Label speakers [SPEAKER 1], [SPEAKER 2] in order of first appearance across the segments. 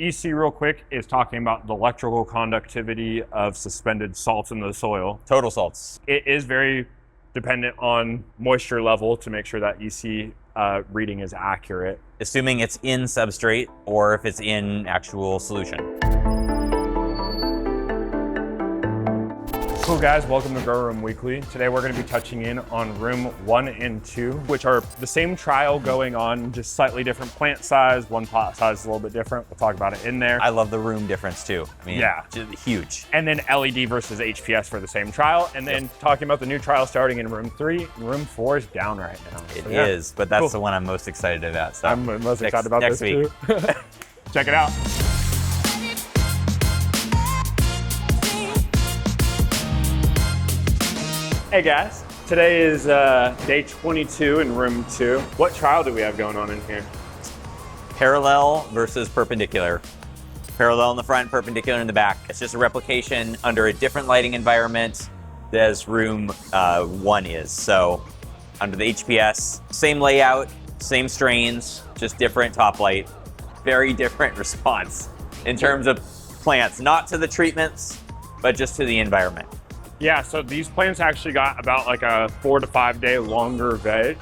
[SPEAKER 1] EC real quick is talking about the electrical conductivity of suspended salts in the soil.
[SPEAKER 2] Total salts.
[SPEAKER 1] It is very dependent on moisture level to make sure that EC reading is accurate.
[SPEAKER 2] Assuming it's in substrate or if it's in actual solution.
[SPEAKER 1] Cool guys, welcome to Grow Room Weekly. Today we're going to be touching in on room 1 and 2, which are the same trial going on, just slightly different plant size. One pot size is a little bit different. We'll talk about it in there.
[SPEAKER 2] I love the room difference too. I mean,
[SPEAKER 1] yeah,
[SPEAKER 2] huge.
[SPEAKER 1] And then LED versus HPS for the same trial. And then talking about the new trial starting in room 3. Room 4 is down right now.
[SPEAKER 2] It is, but that's the one I'm most excited about. So
[SPEAKER 1] I'm most excited about this too. Check it out. Hey guys, today is day 22 in room 2. What trial do we have going on in here?
[SPEAKER 2] Parallel versus perpendicular. Parallel in the front, perpendicular in the back. It's just a replication under a different lighting environment as room 1 is. So under the HPS, same layout, same strains, just different top light. Very different response in terms of plants, not to the treatments, but just to the environment.
[SPEAKER 1] Yeah, so these plants actually got about like a 4 to 5 day longer veg.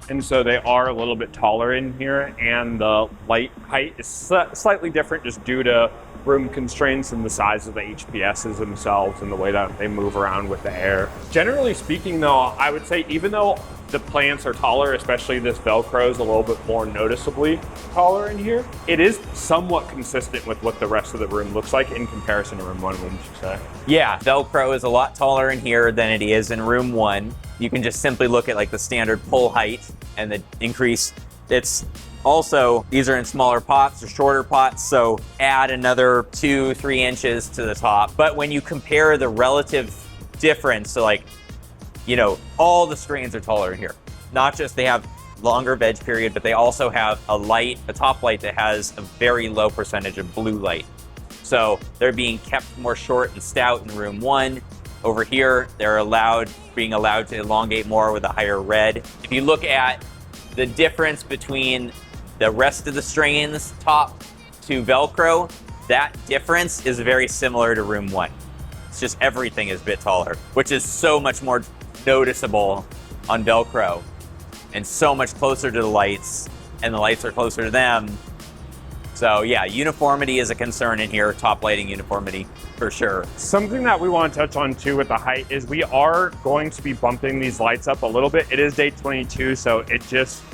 [SPEAKER 1] And so they are a little bit taller in here, and the light height is slightly different just due to room constraints and the size of the HPSs themselves and the way that they move around with the air. Generally speaking though, I would say even though the plants are taller, especially this Velcro is a little bit more noticeably taller in here, it is somewhat consistent with what the rest of the room looks like in comparison to room 1, wouldn't you say?
[SPEAKER 2] Yeah, Velcro is a lot taller in here than it is in room 1. You can just simply look at like the standard pull height and the increase. It's also, these are in smaller pots or shorter pots, so add another 2-3 inches to the top. But when you compare the relative difference, so like, you know, all the strains are taller in here. Not just they have longer veg period, but they also have a top light that has a very low percentage of blue light. So they're being kept more short and stout in room 1. Over here, they're being allowed to elongate more with a higher red. If you look at the difference between the rest of the strains, top to Velcro, that difference is very similar to room 1. It's just everything is a bit taller, which is so much more noticeable on Velcro and so much closer to the lights, and the lights are closer to them. So yeah, uniformity is a concern in here, top lighting uniformity for sure.
[SPEAKER 1] Something that we want to touch on too with the height is we are going to be bumping these lights up a little bit. It is day 22, so it just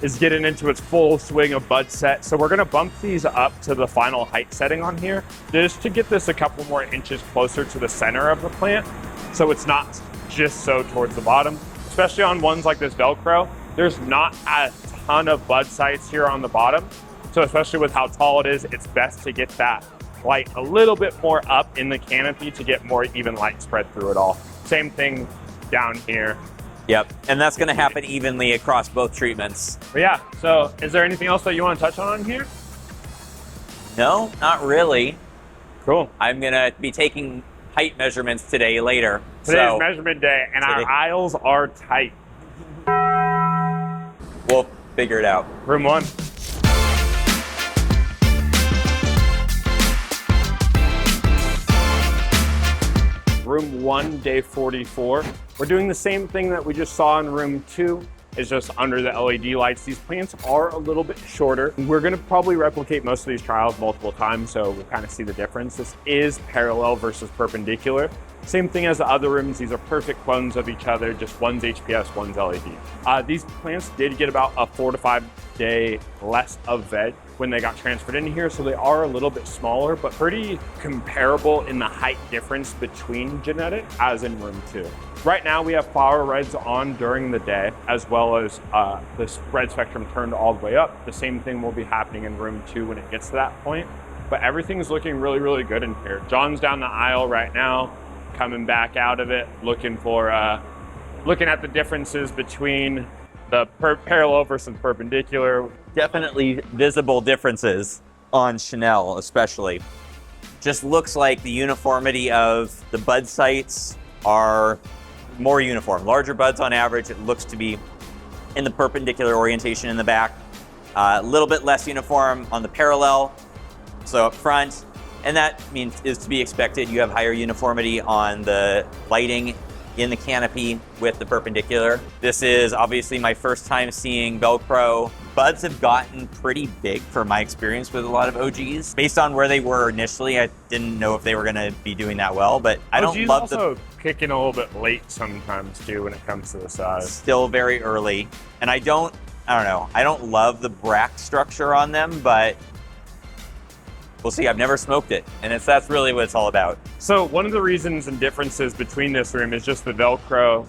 [SPEAKER 1] is getting into its full swing of bud set. So we're gonna bump these up to the final height setting on here, just to get this a couple more inches closer to the center of the plant, so it's not just so towards the bottom. Especially on ones like this Velcro, there's not a ton of bud sites here on the bottom. So especially with how tall it is, it's best to get that light a little bit more up in the canopy to get more even light spread through it all. Same thing down here.
[SPEAKER 2] Yep, and that's gonna happen evenly across both treatments.
[SPEAKER 1] But yeah, so is there anything else that you want to touch on here?
[SPEAKER 2] No, not really.
[SPEAKER 1] Cool.
[SPEAKER 2] I'm gonna be taking height measurements today later.
[SPEAKER 1] Today's measurement day, and our aisles are tight.
[SPEAKER 2] We'll figure it out.
[SPEAKER 1] Room 1. Room 1, day 44. We're doing the same thing that we just saw in room 2. It's just under the LED lights. These plants are a little bit shorter. We're gonna probably replicate most of these trials multiple times, so we'll kind of see the difference. This is parallel versus perpendicular. Same thing as the other rooms. These are perfect clones of each other, just one's HPS, one's LED. These plants did get about a 4 to 5 day less of veg when they got transferred in here, so they are a little bit smaller, but pretty comparable in the height difference between genetic as in room 2. Right now we have flower reds on during the day, as well as this red spectrum turned all the way up. The same thing will be happening in room 2 when it gets to that point, but everything's looking really, really good in here. John's down the aisle right now, coming back out of it, looking at the differences between the parallel versus perpendicular.
[SPEAKER 2] Definitely visible differences on Chanel, especially. Just looks like the uniformity of the bud sites are more uniform. Larger buds on average, it looks to be in the perpendicular orientation in the back. A little bit less uniform on the parallel. So up front, and that means is to be expected. You have higher uniformity on the lighting in the canopy with the perpendicular. This is obviously my first time seeing Velcro. Buds have gotten pretty big for my experience with a lot of OGs. Based on where they were initially, I didn't know if they were gonna be doing that well, but I don't love
[SPEAKER 1] also kicking a little bit late sometimes too when it comes to the size.
[SPEAKER 2] Still very early. And I don't know, I don't love the bract structure on them, but we'll see. I've never smoked it, and that's really what it's all about.
[SPEAKER 1] So one of the reasons and differences between this room is just the Velcro.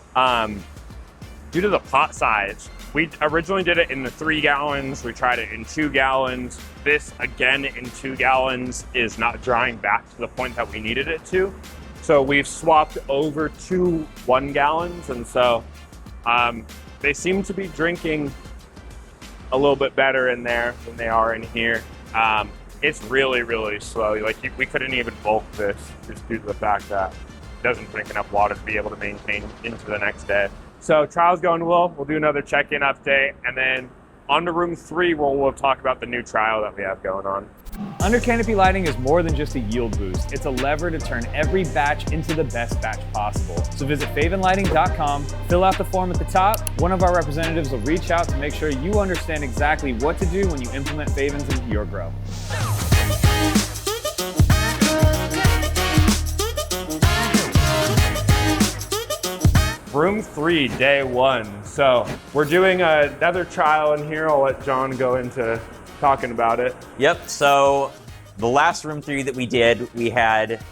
[SPEAKER 1] Due to the pot size, we originally did it in the 3 gallons. We tried it in 2 gallons. This, again, in 2 gallons is not drying back to the point that we needed it to. So we've swapped over to 1 gallons, and so they seem to be drinking a little bit better in there than they are in here. It's really, really slow. Like we couldn't even bulk this just due to the fact that it doesn't drink enough water to be able to maintain into the next day. So trial's going well. We'll do another check-in update, and then on to room 3 where we'll talk about the new trial that we have going on.
[SPEAKER 3] Under-canopy lighting is more than just a yield boost. It's a lever to turn every batch into the best batch possible. So visit favenlighting.com, fill out the form at the top. One of our representatives will reach out to make sure you understand exactly what to do when you implement Favens into your grow.
[SPEAKER 1] Room 3, day 1. So we're doing another trial in here. I'll let John go into talking about it.
[SPEAKER 2] Yep, so the last room 3 that we did, we had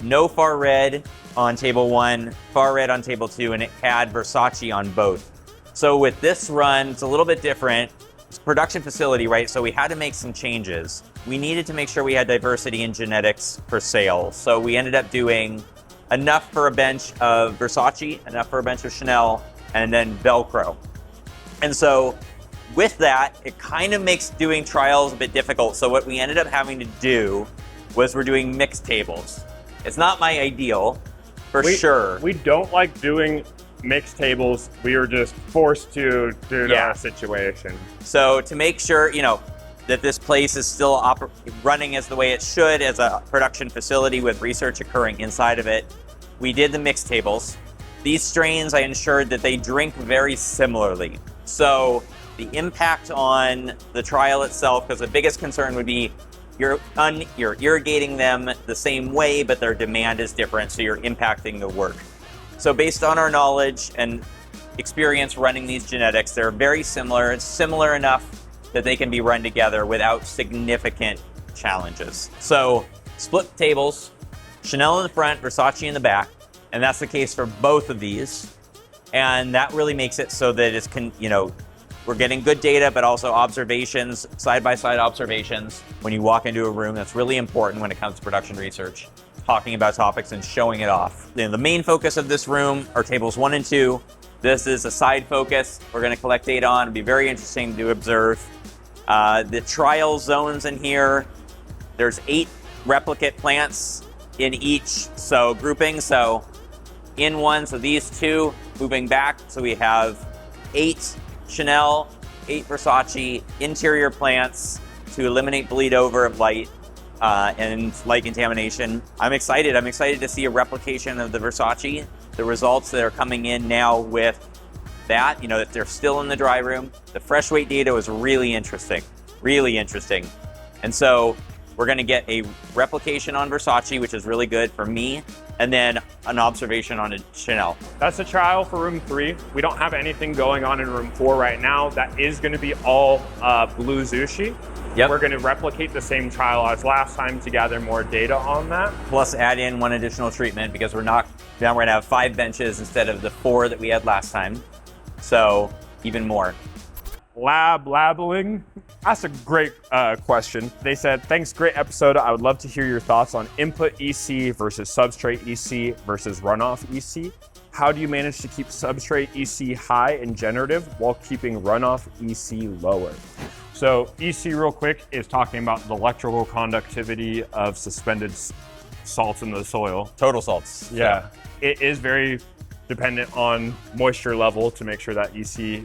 [SPEAKER 2] no far red on table 1, far red on table 2, and it had Versace on both. So with this run, it's a little bit different. It's a production facility, right? So we had to make some changes. We needed to make sure we had diversity in genetics for sale. So we ended up doing enough for a bench of Versace, enough for a bench of Chanel, and then Velcro. And so with that, it kind of makes doing trials a bit difficult. So what we ended up having to do was we're doing mixed tables. It's not my ideal, for sure.
[SPEAKER 1] We don't like doing mixed tables. We were just forced to due to our situation.
[SPEAKER 2] So to make sure, you know, that this place is still running as the way it should as a production facility with research occurring inside of it, we did the mixed tables. These strains, I ensured that they drink very similarly. So the impact on the trial itself, because the biggest concern would be you're irrigating them the same way, but their demand is different, so you're impacting the work. So based on our knowledge and experience running these genetics, they're very similar. It's similar enough that they can be run together without significant challenges. So split tables, Chanel in the front, Versace in the back, and that's the case for both of these. And that really makes it so that it's, we're getting good data, but also observations, side-by-side observations. When you walk into a room, that's really important when it comes to production research, talking about topics and showing it off. The main focus of this room are tables 1 and 2. This is a side focus we're going to collect data on. It'll be very interesting to observe. The trial zones in here, there's 8 replicate plants in each grouping. So in one, so these 2 moving back. So we have 8 Chanel, 8 Versace interior plants to eliminate bleed over of light and light contamination. I'm excited to see a replication of the Versace. The results that are coming in now with that, that they're still in the dry room. The fresh weight data was really interesting. And so we're gonna get a replication on Versace, which is really good for me, and then an observation on a Chanel.
[SPEAKER 1] That's a trial for room 3. We don't have anything going on in room 4 right now. That is gonna be all blue Zushi.
[SPEAKER 2] Yep.
[SPEAKER 1] We're gonna replicate the same trial as last time to gather more data on that.
[SPEAKER 2] Plus add in 1 additional treatment because now we're gonna have 5 benches instead of the 4 that we had last time. So even more.
[SPEAKER 1] Labeling. That's a great question. They said, thanks, great episode. I would love to hear your thoughts on input EC versus substrate EC versus runoff EC. How do you manage to keep substrate EC high and generative while keeping runoff EC lower? So EC real quick is talking about the electrical conductivity of suspended salts in the soil.
[SPEAKER 2] Total salts.
[SPEAKER 1] Yeah. It is very dependent on moisture level to make sure that EC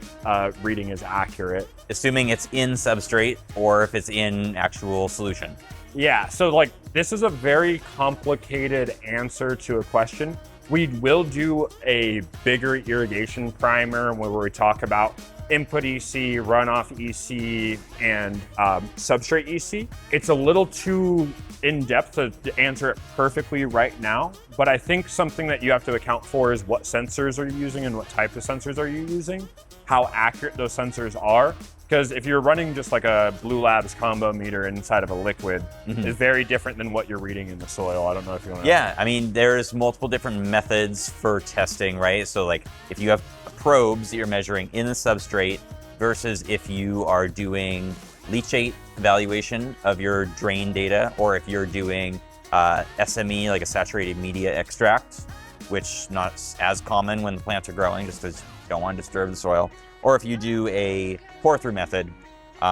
[SPEAKER 1] reading is accurate.
[SPEAKER 2] Assuming it's in substrate or if it's in actual solution.
[SPEAKER 1] Yeah, so like this is a very complicated answer to a question. We will do a bigger irrigation primer where we talk about input EC, runoff EC, and substrate EC. It's a little too in-depth to answer it perfectly right now, but I think something that you have to account for is what sensors are you using and what type of sensors are you using, how accurate those sensors are. Because if you're running just like a Blue Labs combo meter inside of a liquid, is very different than what you're reading in the soil. I don't know if you want to.
[SPEAKER 2] Yeah, I mean, there's multiple different methods for testing, right? So like if you have probes that you're measuring in the substrate versus if you are doing leachate evaluation of your drain data, or if you're doing SME, like a saturated media extract, which not as common when the plants are growing just because you don't want to disturb the soil. Or if you do a pour-through method,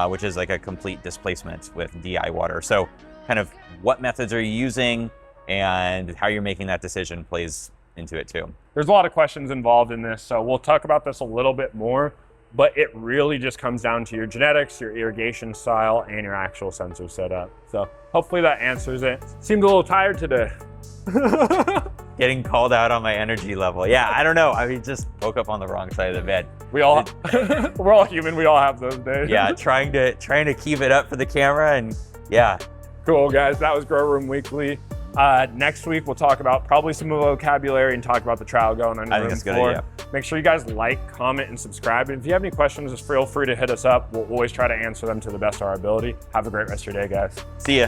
[SPEAKER 2] which is like a complete displacement with DI water. So kind of what methods are you using and how you're making that decision plays into it too.
[SPEAKER 1] There's a lot of questions involved in this, so we'll talk about this a little bit more, but it really just comes down to your genetics, your irrigation style, and your actual sensor setup. So hopefully that answers it. Seemed a little tired today.
[SPEAKER 2] Getting called out on my energy level. Yeah, I don't know. I mean, just woke up on the wrong side of the bed.
[SPEAKER 1] We all, we're all human. We all have those days.
[SPEAKER 2] Yeah, trying to keep it up for the camera, and yeah.
[SPEAKER 1] Cool, guys. That was Grow Room Weekly. Next week, we'll talk about probably some vocabulary and talk about the trial going on room 4. Yeah. Make sure you guys like, comment, and subscribe. And if you have any questions, just feel free to hit us up. We'll always try to answer them to the best of our ability. Have a great rest of your day, guys.
[SPEAKER 2] See ya.